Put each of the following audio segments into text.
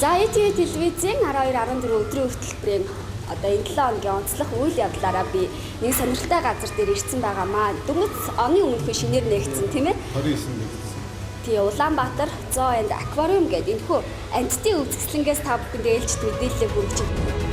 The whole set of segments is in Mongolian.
За ETV телевизийн 12-14 өдрийн хөтөлбөрийн одоо энэ 7 хоногийн онцлог үйл явдлаараа би нэг сонирхолтой газар дээр ирсэн байгаамаа. Дөнгөж оны өмнөхөө шинээр нэгдсэн тийм ээ? 29 нэгдсэн. Тий, Улаанбаатар Zoo and Aquarium гэдэг энэхүү амьтдын үзэсгэлэнгээс та бүхэнд ээлжид мэдээлэл хүргэж байна.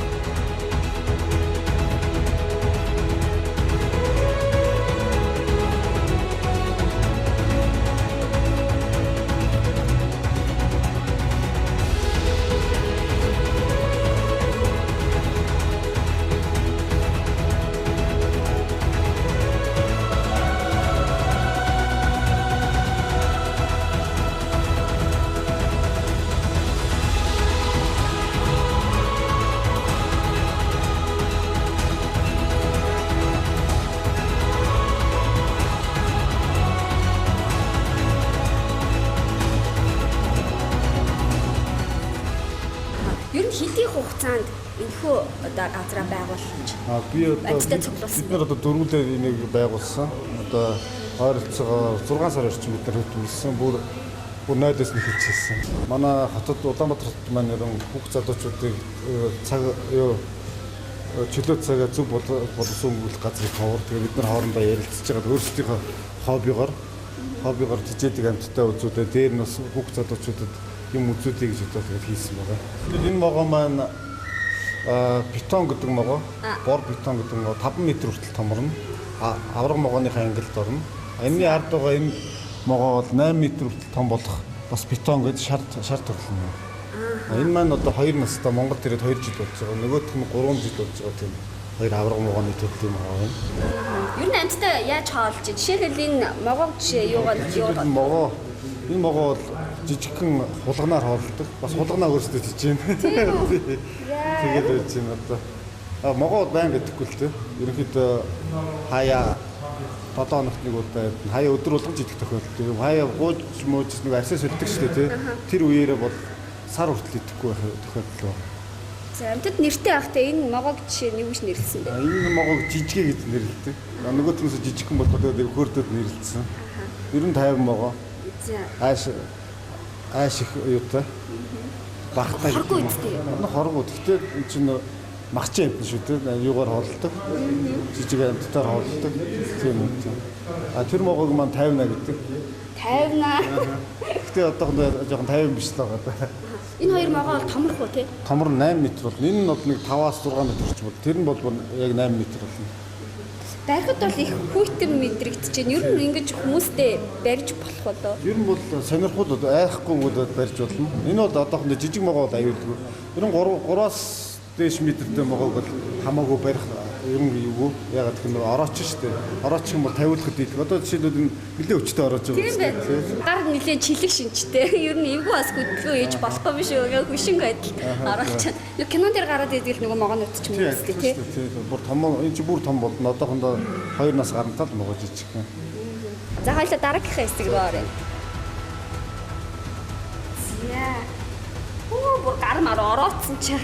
Ер нь хэдийн хугацаанд энэхүү одоо газраа байгуулж Би одоо дөрвөлээ энийг байгуулсан. Одоо ойролцоогоор 6 сар орчим бид нар хөтөлсөн. Бүр 0-ээс нь хэлчихсэн. Манай хотод Улаанбаатар хотод маань ерөн бүх залуучуудыг цаг чөлөө цагаа зөв боловсон өнгөрүүлэх газрыг ховор. Тэгээ бид нар хоорондоо ярилцж байгаа өөрсдийнхөө хоббигоор жижиг амьттай үзүүдээ дээр нь бас бүх залуучуудад юм үзүүлэе гэж бодоод хийсэн байгаа. Энэ могоо маань бетон гэдэг могоо, бор бетон гэдэг могоо 5 м хүртэл томорно. Авраг могооныхаа ангилд орно. Энэний ард байгаа энэ могоо бол 8 м хүртэл том болох бас бетон гэж шар төрлөн. Энэ маань одоо 2 настай Монголд ирээд 2 жил болж байгаа. Нөгөөх нь 3 жил болж байгаа тийм хоёр авраг могооны төрлийн могоо байна. Ер нь амьтдаа яаж хоолж? Жишээлбэл энэ могоо жишээ юугаар Энэ могоо бол жижигхэн хулганаар хоолдог. Бас хулганаа өөрсдөө жижиг юм. Тэгээд байж байна одоо. Могоо байнга гэдэхгүй л дээ. Ерөнхийдөө хаяа 7 хоногт нэг удаа хаяа өдөр болгон жидэх тохиолдол. Хаяа гууж мууж нэг арсаа сөлдөг шүү дээ. Тэр үеэрээ бол сар хүртэл идэхгүй байх тохиолдол байна. За амьтад нэртэй байхдаа энэ могоог жишээ нэг үш нэрлсэн бэ? Энэ могоог жижигэ гэж нэрлэдэг. Нөгөөтнөөс жижигхэн болохоор тэгээд хөөрдөд нэрлэлсэн. 90-50 могоо. Ааш их юутай багтай хоргоо үстэй. Хоргоо. Гэхдээ чинь махчин амт шүү дээ. Юугаар хоолдог. Жижиг амттаар хоолдог. Тийм үү. Тэр могоог маань 50 гэдэг. 50. Гэхдээ одоохондоо жоохон 50 биш л байгаа. Энэ хоёр могоо бол томрох уу те? Томор 8 м бол. Энэ нь бол нэг 5-аас 6 м ч бол. Тэр нь бол яг 8 м болно. Барихад бол их хүйтэн мэдрэгдэж байна. Ер нь ингэж хүмүүстэй барьж болох болоо. Ер нь бол сонирхол айхгүй бол барьж болно. Энэ бол одоохондоо жижиг могоо бол аюулгүй. Ер нь 3-аас дээш метртэй могоог бол хамаагүй барих ер нь юу ягаад гэх юм орооч шүү дээ. Орооч юм бол тавиулахад дийлэх. Одоо жишээлбэл энэ нэлээ өвчтэй ороож байгаа. Тийм. Гар нэлээ чилэг шинжтэй. Ер нь эвгүй бас хөдөлгөө ээж болохгүй биш үү? Хөшинг байдал орооч. Нэг кинон дээр гараад идэл нөгөө могоонууд ч юм уу тий. Бүр том энэ чи бүр том болно. Одоохондоо 2 нас гарантай л могоо жижиг. За хоёлаа дараагийнхаа хэсэг рүү оръё. Яа. Бүр гар мар ороодсон ч.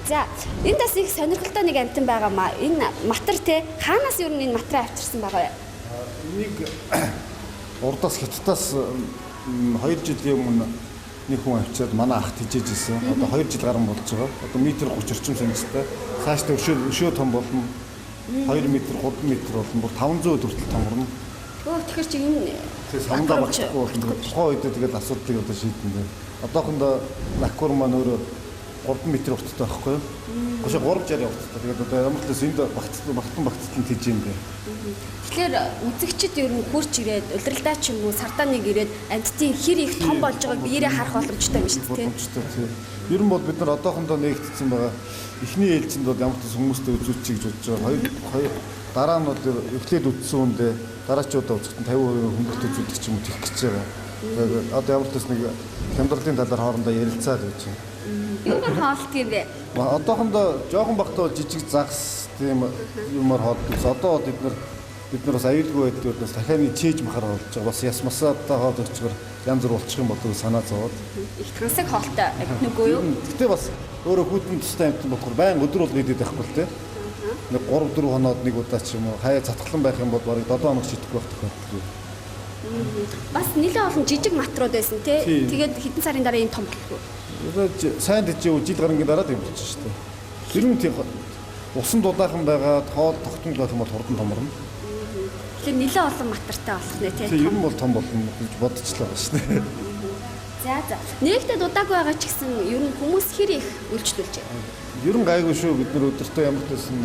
За, энэ бас их сонирхолтой нэг амтан байгаамаа. Энэ матар те хаанаас ер нь энэ матраа авчирсан байгаа вэ? Энийг урдаас Хятадаас 2 жилийн өмнө нэг хүн авчираад манай ах тижээж ирсэн. Одоо 2 жил гарсан болж байгаа. Одоо метр 30 орчим сантитай. Цаашдаа өшөө том болно. 2 м, 3 м болно. Бүр 500 хүртэл томорно. Тэгэхээр чи энэ сандаа багтахгүй болно. Тухайн үед тэгээд асуудлыг одоо шийдэн дээ. Одоохондоо аквар маань өөрөө 3 м урттай байхгүй юу? Гошоо 360 урттай. Тэгээд одоо ямар ч л энд багтсан тийж юм бэ. Тэгэхээр үзэгчд ер нь хурж ирээд улиралдаа ч юм уу сардаа нэг ирээд амьтдын хэр их том болж байгааг биеэрээ харах боломжтой юм шүү дээ. Ер нь бол бид нар одоохондоо нэгдсэн байгаа. Эхний ээлжинд бол ямар ч хүмүүстэй үзүүлчих гэж бодож байгаа. Хоёр дараа нь бол эхлээд үдсэн үндэ дараачуудаа үзэхэд 50% хүмүүст үзүүлэх юм тех гэж байгаа. Тэгээд одоо ямар ч нэг хямдралын талаар хоорондоо ярилцаад байж байна. Юу гэр хоолт юм бэ? Одоохондоо жоохон багтаа жижиг загас тийм юмар хоолдсон. Одоо бид нар бас аюулгүй байдлаас дахианы чийж махаар болж байгаа. Бас яс масаатаа хоол өгчгөр янз бүр болчих юм болов санаа зовоод. Их тансаг хоолтой нүггүй юу? Гэтэ бас өөрөө хүүтэн тустай амт болохоор байн өдөр бол идэх байхгүй л те. Нэг 3-4 хоноод нэг удаа ч юм уу хаяа цатгалан байх юм бол барыг 7 хоног шидэхгүй байх тохиолдол. Бас нэлээд олон жижиг матрууд байсан тий. Тэгээд хэдэн сарын дараа энэ том болов уу? Сайн дэжээ жил гарангийн дараа тэмэрч шүү дээ. Тэр нь тийм усан дудаахан байгаа хоол тогтмол байх юм бол хурдан томорно. Тэгэхээр нэлээд олон матартай болох нэ тий. Тийм ер нь бол том болно гэж бодчихлаа байна шүү дээ. За. Нэгтэд удаагүй байгаа ч гэсэн ер нь хүмүүс хэр их үйлчлүүлж байна. Ер нь гайгүй шүү. Бид нар өдөртөө ямар ч байсан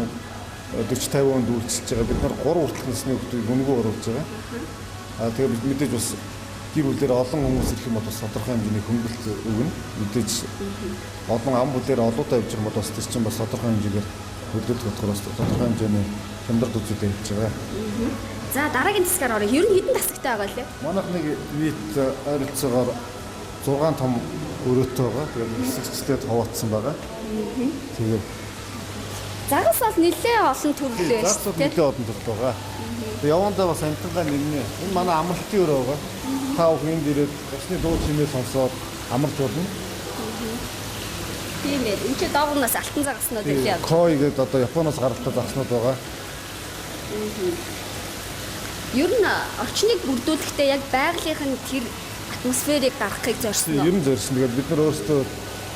40-50 онд үйлчилж байгаа. Бид нар 3 хүртэл насны хүүхдүүд мөнгө оруулж байгаа. Тэгээд мэдээж бас гэр бүлээр олон хүмүүс ирэх юм бол бас тодорхой хэмжээний хөнгөлт өгнө. Мэдээж олон ам бүлээр олоодаа явж байгаа бол бас тэр чинь бас тодорхой хэмжээгээр хөдөлгөөн дотроос тодорхой хэмжээний хямдрал үзүүлэлт хийж байгаа. За дараагийн засгаар орё. Ер нь хэдэн тасагтай байгаа лээ? Манайх нэг нийт ойролцоогоор 6 том өрөөтэй байгаа. Тэгээд хэсэгчтэй хаваатсан байгаа. Тэгээд загас бол нэлээд олон төрлөө шүү дээ. Загас нэлээд олон төрөл байгаа. Тэгээд явандаа бас амтангаа нэмнэ. Энэ манай амралтын өрөө байгаа. Та бүхэн энд ирээд усны дуу чимээ сонсоод амарч болно. Тийм ээ. Энд чи доогноос алтан загаснууд илээ. Кой гэдэг одоо Японоос гаралтай загаснууд байгаа. Ер нь орчныг бүрдүүлэхдээ яг байгалийнхын тэр атмосферыг гаргахыг зорьсон уу? Ер нь зорьсон. Тэгээд бид нар өөрсдөө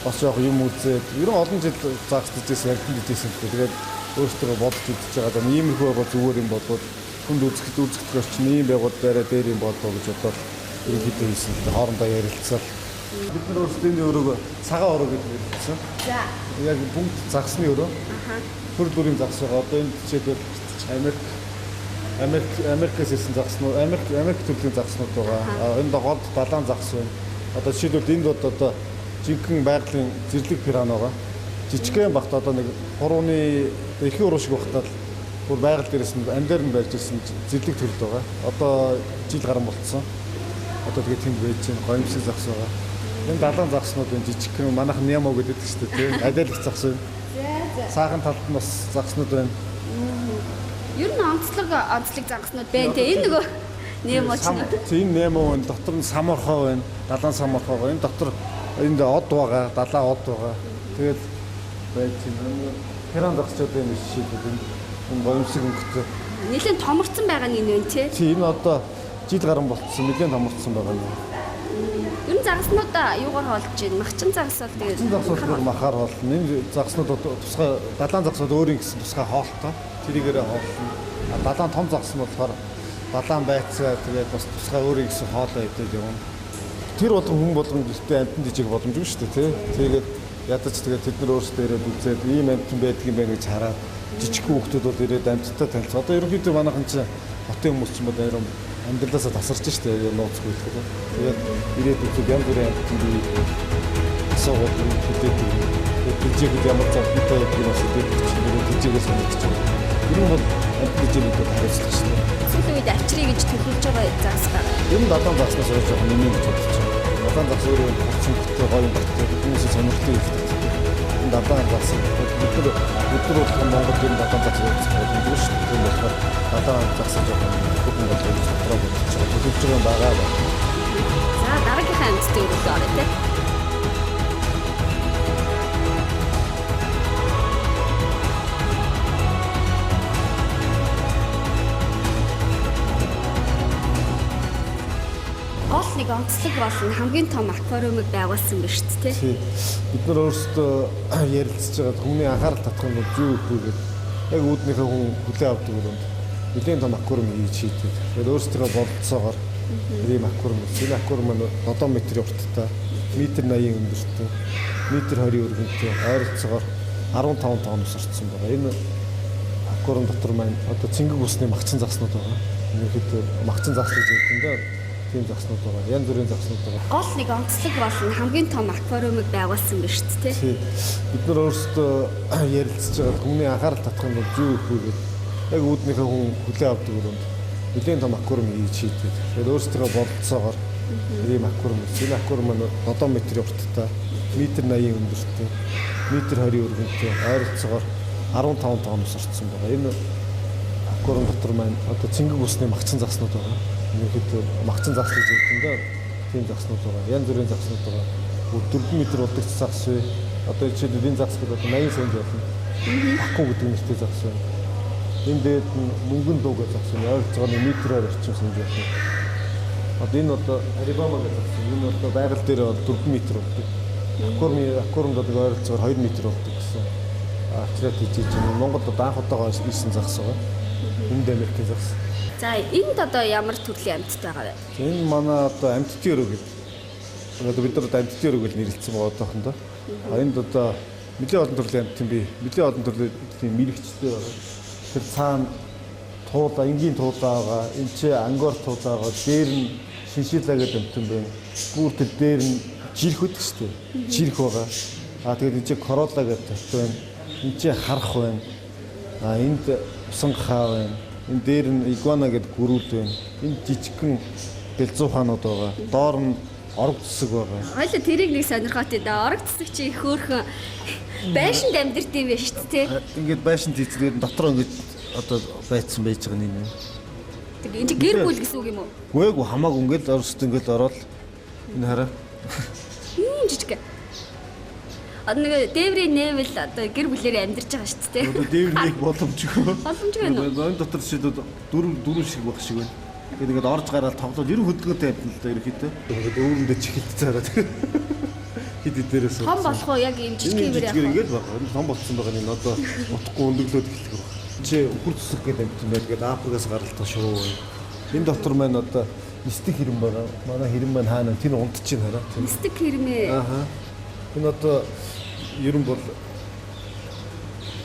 бас жоох юм үзээд ер нь олон жил загсдаж байсан, ярдж байсан. Тэгээд өөрсдөө бодож үзэж байгаа. Иймэрхүү бол зүгээр юм болоод хүнд үзэхэд орчин ийм байгуул барай дээр юм болоо гэж бодоод ерөнхийдөө хийсэн. Хоорондоо ярилцсаар бид нар өөрсдөө энэ өрөөгөө цагаан өрөө гэж нэрлэсэн. За. Яг бүгд загсны өрөө. Төр бүрийн загс байгаа. Одоо энэ жишээлбэл Америкээс ирсэн загснууд, Америк төрлийн загснууд байгаа. Энэ гол далайн загс байна. Одоо жишээлбэл энд одоо жинхэнэ байгалийн зэрлэг пиран байгаа. Жижигхэн багт одоо нэг 3-ны эрхийн уруу шиг багтаад бүр байгаль дээрээс нь амьдаар нь барьж ирсэн зэрлэг төрөл байгаа. Одоо жил гарan болцсон. Одоо тэгээд тэнд байж чинь гоёмсог загс байгаа. Энэ далайн загснууд энэ жижигхэн манайх нямо гэдэг шүү дээ тийм. Адилх загс байна. Саахан талд нь бас загснууд байна. Ер нь онцлог загаснууд байна те. Энэ нөгөө нямо ч нэг. Тийм нямо байна. Дотор нь самархоо байна. Далайн самархоо байна. Энэ дотор энд од байгаа, далайн од байгаа. Тэгээд байж чинь пиран загсчууд юм шийдэл энэ гоёмсог өнгөтэй. Нэлээд томорцсон байгаа нь энэ вэ те? Тийм энэ одоо жил гарan болцсон, нэлээд томорцсон байгаа юм. Ер нь загаснуудаа юугаар хоолж байна? Махчин загас бол тэгээд загснууд махаар хоолно. Энэ загснууд тусгай далайн загснууд өөрийн гэсэн тусгай хоолтой. Тэрийгээрээ хоолно. Далайн том загс нь болохоор далайн байцаа тэгээд бас тусгай өөрийн гэсэн хоолоо идээд явна. Тэр болгон хүн болгон гэртээ амтнд ижиг боломжгүй шүү дээ тий. Тэгээд ядаж тэгээд тэд нар өөрсдөө ирээд үзээд ийм амтан байдаг юм байна гэж хараад жижиг хүүхдүүд бол ирээд амттай танилцаа. Одоо ерөнхийдөө манайхан чинь хотын хүмүүс ч юм уу дайрам амьдралаасаа тасарч штэ нууц хөлтгөө. Тэгээд ирээд үзээд янз бүрийн амтнд асуугаад хэдээд жижигд ямар завтай гэдэг юм асууж тэгээд жижигээс сонирч байгаа. Ер нь бол амтнд жижигүүд хариуцлага штэ. сүүлийн үед авчрыг гэж төлөвлөж байгаа загас байна. Ер нь далайн загснаас ойж байгаа нэмээ гэж бодож байна. Далайн загс өөрөө цэнгтэй гоё багтай хүмүүсийн сонирхлыг илтгэдэг. Энэ далайн загс өдөр болгон Монгол ер нь далайн загс үзэх боломжгүй шүү дээ. Тийм болохоор далайн загс жоохон бүхэн болгож дотроо бодож байгаа. Төлөвлөж байгаа байгаа. За дараагийнхаа амьтдын өрөөлөө орё те. Гол нэг онцлог болон хамгийн том аквариумыг байгуулсан байна шүү дээ. Тийм. Бид нар өөрсдөө ярилцж байгаа хүмүүний анхаарал татах нь юу гэвэл яг үүднийхээ хүн хүлээн авдаг өрөөнд нэлийн том аквариум хийж шийддэг. Тэгээд өөрсдөө бололцоогоор ийм аквариум хийсэн. Энэ аквариум нь 7 метрийн урттай, метр 80 өндөртэй, метр 20 өргөнтэй, ойролцоогоор 15 тонноос орцсон байгаа. Энэ аквариум дотор маань одоо цэнгэг усны махчин загснууд байгаа. Ерөнхийдөө махчин загс гэж хэлдэг. Тийм загснууд байгаа. Янз бүрийн загснууд байгаа. Гол нэг онцлог болон хамгийн том аквариумыг байгуулсан байна шүү дээ. Тийм. Бид нар өөрсдөө ярилцж байгаа хүмүүний анхаарал татах нь юу гэвэл яг үүднийхээ хүн хүлээн авдаг өрөөнд нэлийн том аквариум хийж шийддэг. Тэгээд өөрсдөө бололцоогоор ийм аквариум хийсэн. Энэ аквариум нь 7 метрийн урттай, метр 80 өндөртэй, метр 20 өргөнтэй, ойролцоогоор 15 тонноос орцсон байгаа. Энэ аквариум дотор маань одоо цэнгэг усны махчин загснууд байгаа. Ерөнхийдөө махчин загс гэж хэлдэг. Тийм загснууд байгаа. Янз бүрийн загснууд байгаа. 4 метр удагч загс вэ. Одоо жишээлбэл энэ загс гэдэг 80 см болно. Акку гэдэг нэртэй загс байна. Энэ дээд нь мөнгөн дуу гэж загс байна. Ойролцоогоор метрээр орчим см байна. Одоо энэ одоо Арибама гэж загс. Энэ одоо байгаль дээр 4 метр болдог. аквариумд нэг ойролцоогоор 2 м болдог гэсэн. Авчраад хийж байгаа. Монголд одоо анх удаага ирсэн загас байгаа. Энд Америкийн загас. За энд одоо ямар төрлийн амьтд байгаа вэ? Энэ манай одоо амьтдын өрөө гэдэг. Одоо бид нар одоо амьтдын өрөө гэж нэрлэсэн байгаа одоохондоо. Энд одоо нэлээд олон төрлийн амьтд юм би. Нэлээд олон төрлийн мэрэгчтэй байгаа. Тэр цаана туулаа, энгийн туулаа байгаа. Энд чи ангор туулаа байгаа. Дээр нь шиншилаа гэдэг амьтд юм байна. Гүүр төр дээр нь жирх үүдэг шүү дээ. Жирх байгаа. Тэгээд энэ чи корола гэдэг амьтд байна. Энд чи харах байна. Энд усан хаа байна. Энд дээр нь игуана гэдэг гөрүүл байна. Энд жижигхэн бэлзууханууд байгаа. Доор нь орог цэсэг байгаа. Хоёул тэрийг нэг сонирхоотой да. Орог цэсэг чи их хөөрхөн байшинд амьдэрд юм байна шүү дээ. Ингээд байшин тийцгээд дотор ингээд одоо байцсан байж байгаа юм. Тэг энэ чи гэр бүл гэсэн үг юм уу? Гүйг хамаагүй ингээд орсод ингээд ороод энэ хараа. Жижиг. Одоо нэг дээврийн нээвэл одоо гэр бүлээрээ амьдарч байгаа шүү дээ. Одоо дээврийг боломжгүй. Боломжгүй байна уу? Энэ дотор жишээд дөрөв шиг байх шиг байна. Тэгээд ингээд орж гараад тоглоод ер нь хөдөлгөөтэй амьд л да ерөөхдөө. Тэгээд өөрөндөө чихэлт цаараад хид дээрээс. Том болох уу яг ийм жижиг хэмээр яах вэ? Ингээд баг. Энэ том болсон байгаа нь одоо утгагүй өндөглөөд эхлэх баг. Чи үхэр цэсэг гэдэг амьд юм байл. Тэгээд Африкаас гаралтай шувуу. Энэ дотор маань одоо нистик хэрэм байгаа. Манай хэрэм маань хаана тэр унтж чинь хараа. Нистик хэрэмээ. Энэ одоо ер нь бол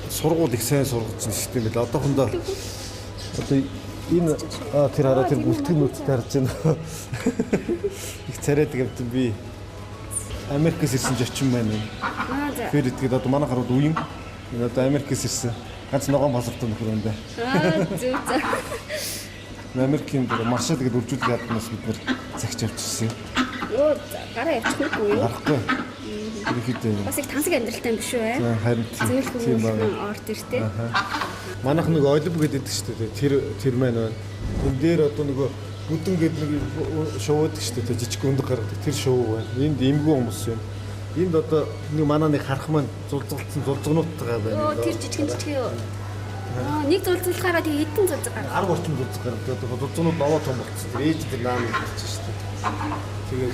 сургууль их сайн сургагдсан систем байл. Одоохондоо одоо энэ тэр хараа тэр бүлтгэнүүд тарж байна. Их царайдаг юм би. Америкээс ирсэн зочин байна. Тэр итгэд одоо манай харууд үеийн энэ одоо Америкээс ирсэн. Ганц ногоон паспорт нөхөр юм байна. Зүг. Америкийн маршал гэдэг үржүүлэг яаднаас бид нэр цагч авчихсан. Йоо гараа явчихгүй юу? Гарахгүй. Ирэхэд бас их тансаг амьдралтай юм биш үү? Харин тийм байна. Орд иртэй. Манайх нэг олив гэдэг шүү дээ. Тэр маань байна. Энд дээр одоо нөгөө бүдэн гэдэг нэг шоуд шүү дээ. Жижиг өндөг гаргадаг. Тэр шоу байна. Энд эмгүү хүмүүс байна. Энд одоо нэг манай нэг харах маань зулцгалцсан зулцгнуудтайгаа байна. Тэр жижиг юу? Нэг зулцгалахаараа тэг хэдэн зулцг гаргав? 10 орчим зулцг гаргадаг. Одоо зулцгнууд новоо том болчихсон. Тэр ээж тэр наам болчих шүү дээ. Тэгээд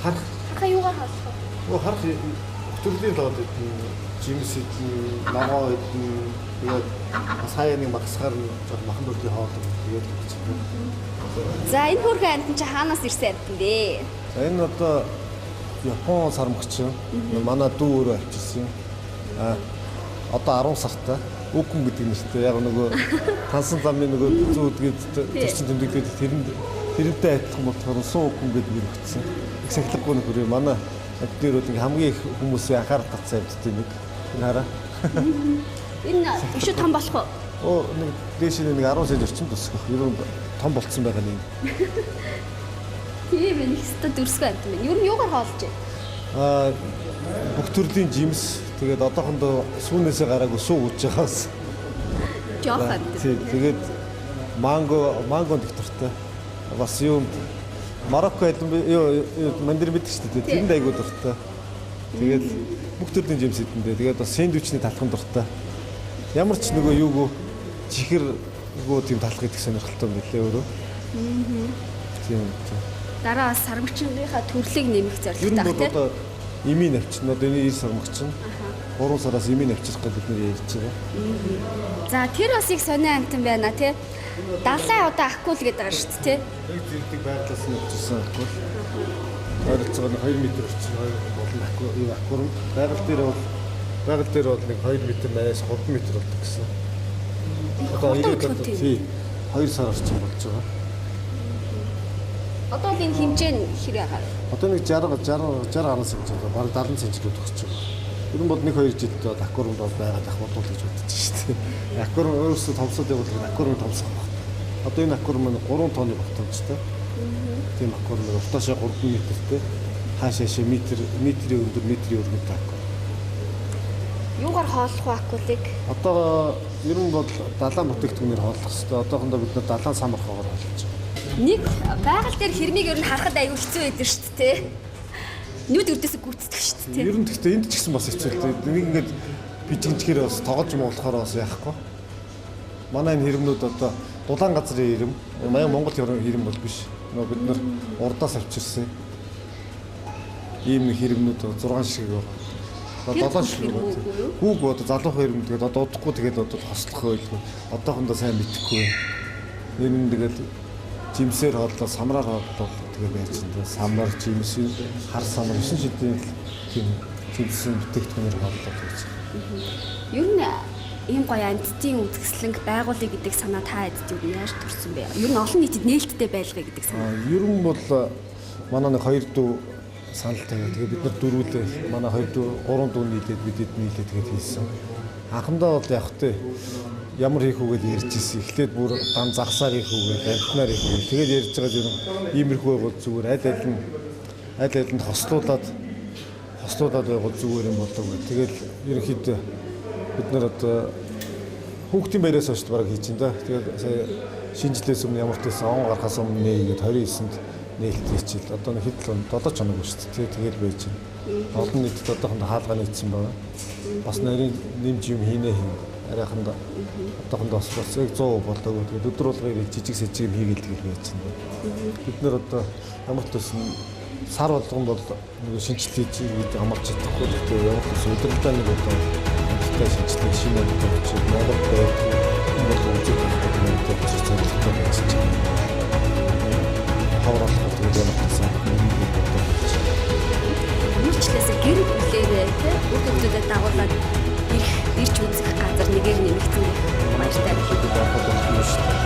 харах юугаар харах вэ? Харах төрлийн лоод жимс идэн, ногоо идэн, тэгээд саяны магсгаар нь махан төрлийн хоол тэгээд бичсэн. За энэ хөрхөн амьтан чи хаанаас ирсэн амьтан бэ? За энэ одоо Япон сармагч манай дүү өөрөө авчирсан. Одоо 10 сартай үкүн гэдэг нэртэй яг нөгөө тансан замын нөгөө зүүдгээд төрчин тэмдэглээд тэрнтэй адилхан болохоор суу үкүн гэдэг нэр өгсөн. Их сахилгагүй нөхөр манай дээр бол хамгийн их хүмүүсийн анхаарал татсан амьтдын нэг. Энэ хараа. Энэ өшөө том болох уу? Нэг дээш нэг 10 сая орчим тусах. Ер нь том болцсон байгаа нэг. Тийм ээ, ихтэй дүрсгүй амьд юм. Ер нь юугаар хоолж байна? Бүх төрлийн жимс тэгээд одоохондоо сүүнээсээ гараагүй суу үүж байгаас. Жоох амьд. Тэгээд манго доктортой. Бас юм Марокко мандар мэддэг шүү дээ. Тэрэнд айгуу дуртай. Тэгээд бүх төрлийн жимс идэндээ. Тэгээд бас сэндвичний талхан дуртай. Ямар ч нөгөө юугүй чихэр нөгөө тийм талах идэх сонирхолтой мөлий өөрөө. Тийм. Дараа бас сармагчныхаа төрлийг нэмэх зорилготой байна тийм. Одоо имийн навчин одоо энэ 9 сармагч нь 3 сараас имийн навчих гэж бид нэр ярьж байгаа. За тэр бас их сонио амтан байна тий. Далай одоо акул гэдэг байгаа шүү дээ тий. Яг зэрдэг байдлаас нь авчирсан акул. Ойролцоогоор 2 м орчим болон акул. Байгаль дээр бол нэг 2 м-аас 3 м болдог гэсэн. Одоо ирээд тий 2 сар орчим болж байгаа. Одоо энэ хэмжээ нь хэр яагаад? Одоо нэг 60 гаруй сая болоо бараг 70 см өгч байгаа. Ер нь бол 1-2 жилд аквариумд бол байгаад ах бодвол гэж бодож шүү дээ. Аквариум өөрөөсөө томсоод явуулах аквариум томсох баг. Одоо энэ аквариум нь 3 тонны багтаамжтай. Тийм аквариум уртаашаа 3 м-тэй, хаашаашаа метрийн өндөр метрийн өргөнтэй аквариум. Юугаар хооллох вэ акулыг? Одоо ер нь бол далайн бүтээгдэхүүнээр хооллох хэрэгтэй. Одоохондоо бид нар далайн самархагаар хооллож байгаа. Нэг байгаль дээр хэрмийг ер нь харахад аюу хэцүү байдаг шүү дээ. Нүд өрдөөсөө гүйцэтгэх шүү дээ. Ер нь гэхдээ энд ч гэсэн бас хэцүү л дээ. Нэг ингээд бичгэнчгээр бас тоглож муулахаар бас яахгүй. Манай энэ хэрмнүүд одоо дулаан газрын хэрэм, Монгол хэрэм бол биш. Бид нар урдаас авчирсан. ийм нэг хэрэгнүүд 6 шиг байгаа. 7 шиг байгаа. Хүүг одоо залуух хэрэгнүүд тэгээд одоо удахгүй тэгээд одоо хослох байлгүй. Одоохондоо сайн мэдэхгүй. Энэ нь тэгээд жимсээр хооллоо, самраар хооллоо тэгээд байж энэ самар, жимс, хар самар 9 шидийн тийм жимсэн бүтээгдэхүүнээр хооллоо гэж. Ер нь ийм гоё амьтдын үзэсгэлэнг байгуулъя гэдэг санаа та эдд юу яаж төрсөн бэ? Ер нь олон нийтэд нээлттэй байлгая гэдэг санаа. Ер нь бол манай нэг 2 дүү санал тавиад тэгээд бид нар дөрвөлээ манай 2 дүү 3 дүү нийлээд бидэд нийлээд тэгээд хийсэн. Анхандаа бол яг тэ ямар хийх үгээд ярьж ирсэн. Эхлээд бүр дан загсаар хийх үгээд, амтнаар хийх үгээд тэгээд ярьж байгаа юм иймэрхүү байгаад зүгээр аль алинд хослуулаад байгаад зүгээр юм болов гэх. Тэгээд ерөнхийдөө бид нар одоо хүүхдийн байраас хойш бараг хийж байна да. Тэгээд сая шинжлээс өмнө ямар ч байсан он гарахаас өмнө нээгээд 29-нд нээлт хийчихэл. Одоо нэг хэд л 7 чанаг шүү дээ. Тэгээд байж байна. Олон нийтэд одоохондоо хаалгаа нийцсэн байна. Бас нарийн нэмж юм хийнэ. Арайханд одоохондоо бас яг 100% болдог. Тэгээд өдөр болгоо жижиг сэжиг юм хийгээл байж байна. Бид нар одоо ямар ч байсан сар болгон бол нэг шинжилгээ хийж хамаарч чадахгүй. Тэгээд ямар ч байсан удирдлагын нэг одоо шинжилгээ шинэ бодлого чи Монгол байдаг бол үзэх хэрэгтэй зөвлөлтөд байж байна. Хавралт гэдэг юм байна. Үйлчлээс гэр бүлээрээ хүүхдүүдэд дагуулад ирч үзэх газар нэгээр нэмэгдсэн баяртай хийдэг байхад болно шүү дээ.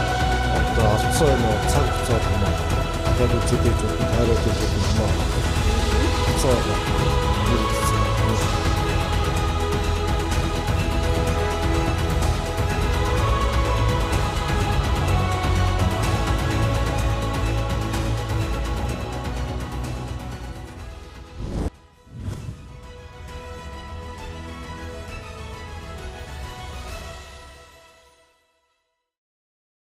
Одоо орцсон юм уу цаг хугацаа юм уу? Яг үзээд тайраад ирэх юм уу? Цаа